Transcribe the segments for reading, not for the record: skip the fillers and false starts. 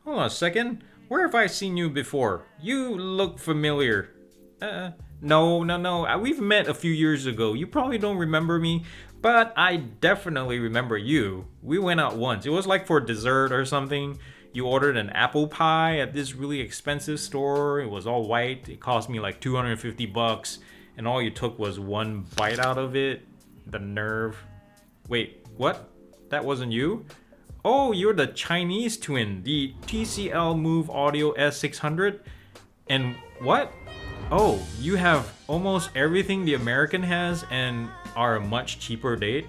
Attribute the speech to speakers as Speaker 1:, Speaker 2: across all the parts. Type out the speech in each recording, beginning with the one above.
Speaker 1: Hold on a second. Where have I seen you before? You look familiar. No. We've met a few years ago. You probably don't remember me, but I definitely remember you. We went out once. It was like for dessert or something. You ordered an apple pie at this really expensive store. It was all white. It cost me like 250 bucks, and all you took was one bite out of it. The nerve. Wait, what? That wasn't you? Oh, you're the Chinese twin, the TCL MOVEAUDIO S600? And what? Oh, you have almost everything the American has and are a much cheaper date?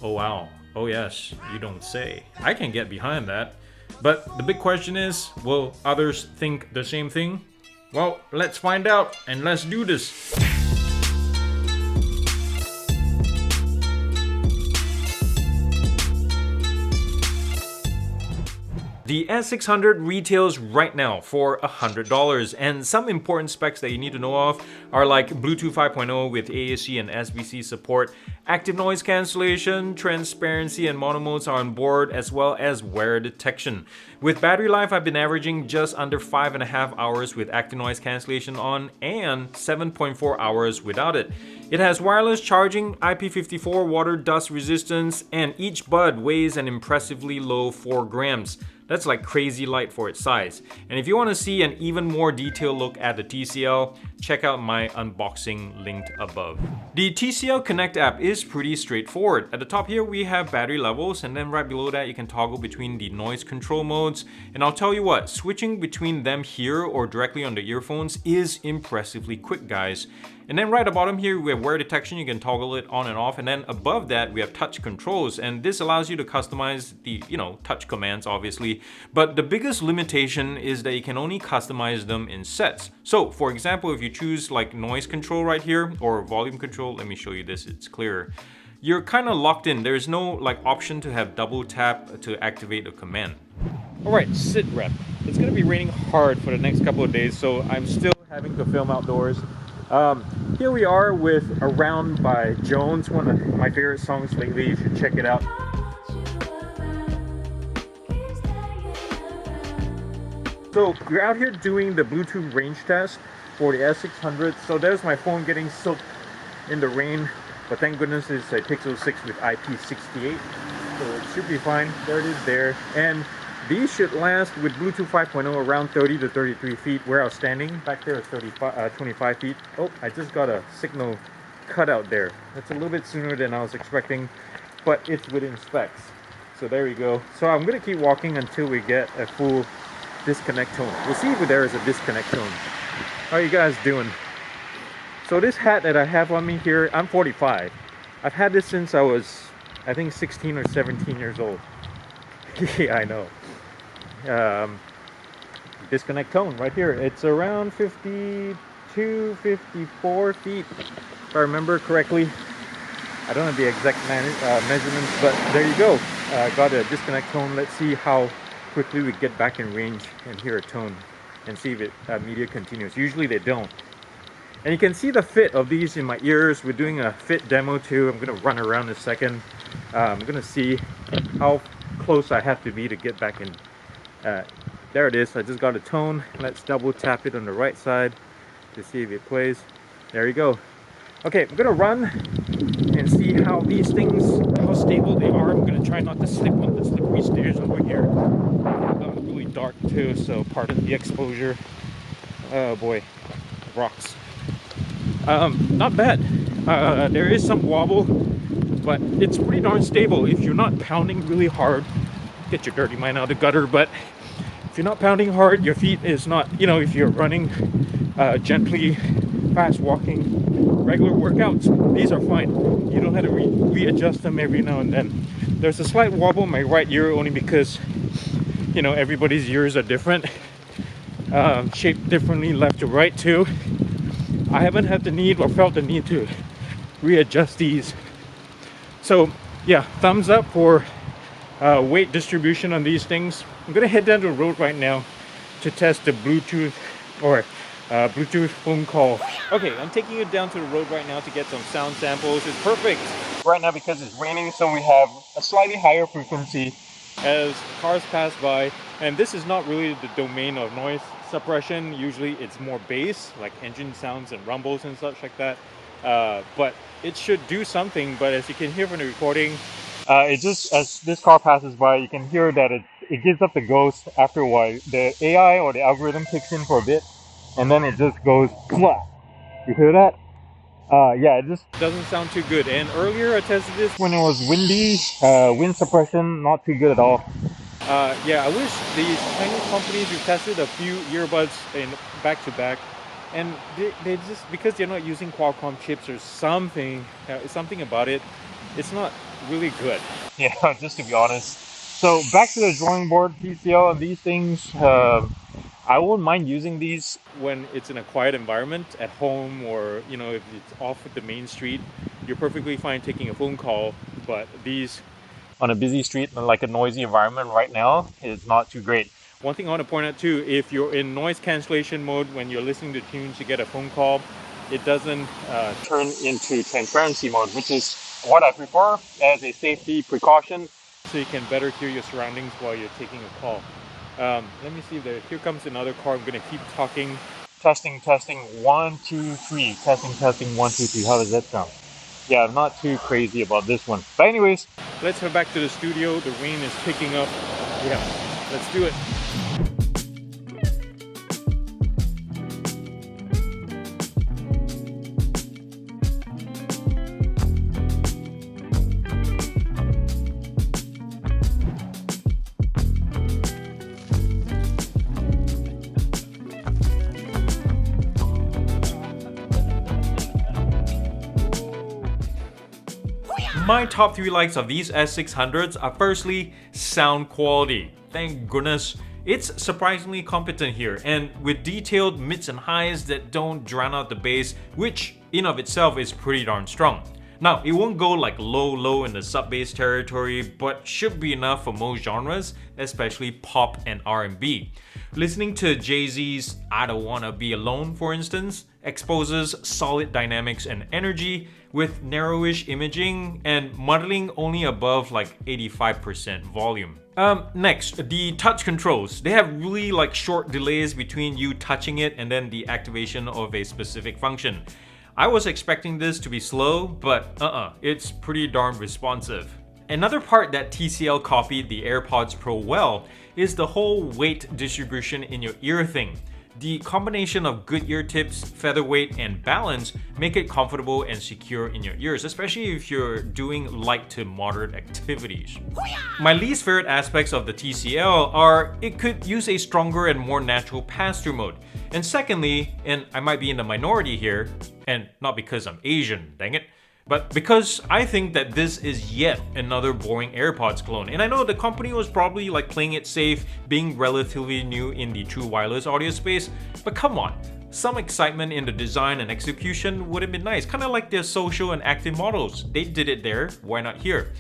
Speaker 1: Oh wow. Oh yes, you don't say. I can get behind that. But the big question is, will others think the same thing? Well, let's find out and let's do this. The S600 retails right now for $100, and some important specs that you need to know of are like Bluetooth 5.0 with AAC and SBC support, active noise cancellation, transparency and mono modes are on board, as well as wear detection. With battery life, I've been averaging just under 5.5 hours with active noise cancellation on and 7.4 hours without it. It has wireless charging, IP54 water dust resistance, and each bud weighs an impressively low 4 grams. That's like crazy light for its size. And if you want to see an even more detailed look at the TCL, check out my unboxing linked above. The TCL Connect app is pretty straightforward. At the top here we have battery levels, and then right below that you can toggle between the noise control modes. And I'll tell you what, switching between them here or directly on the earphones is impressively quick, guys. And then right at the bottom here we have wear detection. You can toggle it on and off, and then above that we have touch controls, and this allows you to customize the touch commands obviously, but the biggest limitation is that you can only customize them in sets. So for example, if you choose like noise control right here or volume control, let me show you this, it's clearer. You're kind of locked in. There's no like option to have double tap to activate a command. Alright, sit rep. It's gonna be raining hard for the next couple of days, so I'm still having to film outdoors. Here we are with Around by Jones, one of my favorite songs lately. You should check it out. So we're out here doing the Bluetooth range test for the S600. So there's my phone getting soaked in the rain, but thank goodness it's a Pixel 6 with IP68, so it should be fine. There it is there. And these should last with Bluetooth 5.0 around 30 to 33 feet. Where I was standing back there is 25 feet. Oh, I just got a signal cut out there. That's a little bit sooner than I was expecting, but it's within specs. So there we go. So I'm gonna keep walking until we get a full disconnect tone. We'll see if there is a disconnect tone. How are you guys doing? So this hat that I have on me here, I'm 45. I've had this since I was, I think, 16 or 17 years old. Yeah, I know. Disconnect tone right here. It's around 52, 54 feet, if I remember correctly. I don't have the exact measurements, but there you go. Got a disconnect tone. Let's see how quickly we get back in range and hear a tone and see if it media continues. Usually they don't. And you can see the fit of these in my ears. We're doing a fit demo too. I'm gonna run around in a second. I'm gonna see how close I have to be to get back in. There it is. I just got a tone. Let's double tap it on the right side to see if it plays. There you go. Okay, I'm gonna run and see how these things, how stable they are. I'm gonna try not to slip on the slippery stairs over here. Really dark too, so pardon the exposure. Oh boy, rocks. Not bad. There is some wobble, but it's pretty darn stable. If you're not pounding really hard, get your dirty mind out of the gutter, but if you're not pounding hard, your feet is not, if you're running gently, fast walking, regular workouts, these are fine. You don't have to readjust them every now and then. There's a slight wobble in my right ear only because, everybody's ears are different, shaped differently left to right too. I haven't had the need or felt the need to readjust these. So yeah, thumbs up for weight distribution on these things. I'm gonna head down to the road right now to test the Bluetooth or Bluetooth phone call. Okay, I'm taking you down to the road right now to get some sound samples. It's perfect right now because it's raining, so we have a slightly higher frequency as cars pass by. And this is not really the domain of noise suppression. Usually it's more bass, like engine sounds and rumbles and such like that. But it should do something. But as you can hear from the recording, it just, as this car passes by, you can hear that it gives up the ghost after a while. The AI or the algorithm kicks in for a bit, and then it just goes, "Pwah." You hear that? Yeah, it just doesn't sound too good. And earlier I tested this when it was windy, wind suppression, not too good at all. Yeah, I wish these Chinese companies who tested a few earbuds in back to back, and they just, because they're not using Qualcomm chips or something, something about it, it's not really good. Yeah, just to be honest. So back to the drawing board, TCL and these things. I won't mind using these when it's in a quiet environment at home, or if it's off at the main street. You're perfectly fine taking a phone call, but these on a busy street like a noisy environment right now is not too great. One thing I want to point out too, if you're in noise cancellation mode when you're listening to tunes, you get a phone call, it doesn't turn into transparency mode, which is what I prefer as a safety precaution, so you can better hear your surroundings while you're taking a call. Let me see there. Here comes another car. I'm going to keep talking. Testing, testing, 1, 2, 3. Testing, testing, 1, 2, 3. How does that sound? Yeah, I'm not too crazy about this one. But anyways, let's head back to the studio. The rain is picking up. Yeah, let's do it. My top 3 likes of these S600s are firstly, sound quality. Thank goodness. It's surprisingly competent here, and with detailed mids and highs that don't drown out the bass, which in of itself is pretty darn strong. Now, it won't go like low in the sub-bass territory, but should be enough for most genres, especially pop and R&B. Listening to Jay-Z's I Don't Wanna Be Alone, for instance, exposes solid dynamics and energy with narrowish imaging and muddling only above like 85% volume. Next, the touch controls. They have really like short delays between you touching it and then the activation of a specific function. I was expecting this to be slow, but it's pretty darn responsive. Another part that TCL copied the AirPods Pro well is the whole weight distribution in your ear thing. The combination of good ear tips, featherweight, and balance make it comfortable and secure in your ears, especially if you're doing light to moderate activities. My least favorite aspects of the TCL are it could use a stronger and more natural pass-through mode. And secondly, and I might be in the minority here, and not because I'm Asian, dang it, but because I think that this is yet another boring AirPods clone. And I know the company was probably like playing it safe, being relatively new in the true wireless audio space, but come on, some excitement in the design and execution would have been nice, kind of like their social and active models. They did it there, why not here?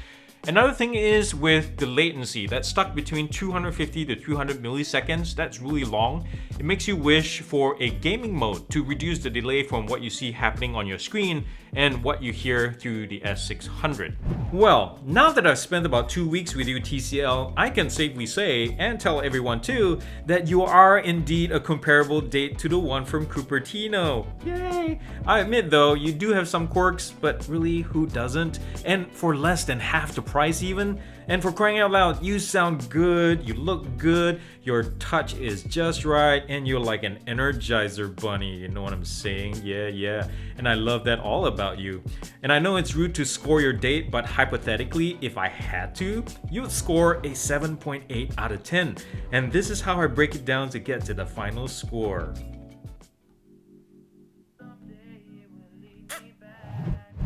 Speaker 1: Another thing is with the latency that's stuck between 250 to 300 milliseconds. That's really long. It makes you wish for a gaming mode to reduce the delay from what you see happening on your screen and what you hear through the S600. Well, now that I've spent about 2 weeks with you TCL, I can safely say, and tell everyone too, that you are indeed a comparable date to the one from Cupertino. Yay! I admit though, you do have some quirks, but really, who doesn't? And for less than half the price even? And for crying out loud, you sound good, you look good, your touch is just right, and you're like an Energizer bunny, you know what I'm saying? Yeah. And I love that all about you. And I know it's rude to score your date, but hypothetically, if I had to, you would score a 7.8 out of 10. And this is how I break it down to get to the final score.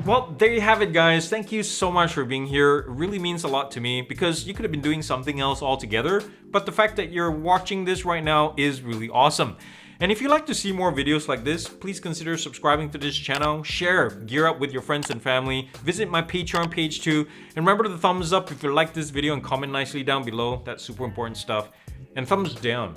Speaker 1: Well, there you have it, guys. Thank you so much for being here. It really means a lot to me because you could have been doing something else altogether, but the fact that you're watching this right now is really awesome. And if you'd like to see more videos like this, please consider subscribing to this channel, share GearUP with your friends and family, visit my Patreon page too, and remember the thumbs up if you like this video and comment nicely down below. That's super important stuff. And thumbs down.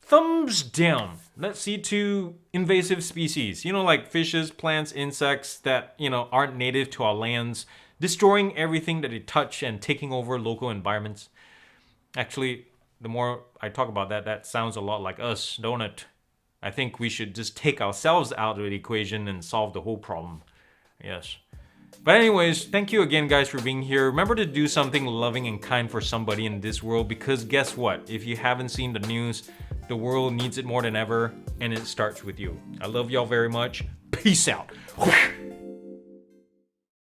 Speaker 1: Thumbs down. Let's see to invasive species. You know, like fishes, plants, insects that, aren't native to our lands.
Speaker 2: destroying everything that they touch and taking over local environments. Actually, the more I talk about that, that sounds a lot like us, don't it? I think we should just take ourselves out of the equation and solve the whole problem. Yes. But anyways, thank you again, guys, for being here. Remember to do something loving and kind for somebody in this world, because guess what? If you haven't seen the news, the world needs it more than ever, and it starts with you. I love y'all very much. Peace out.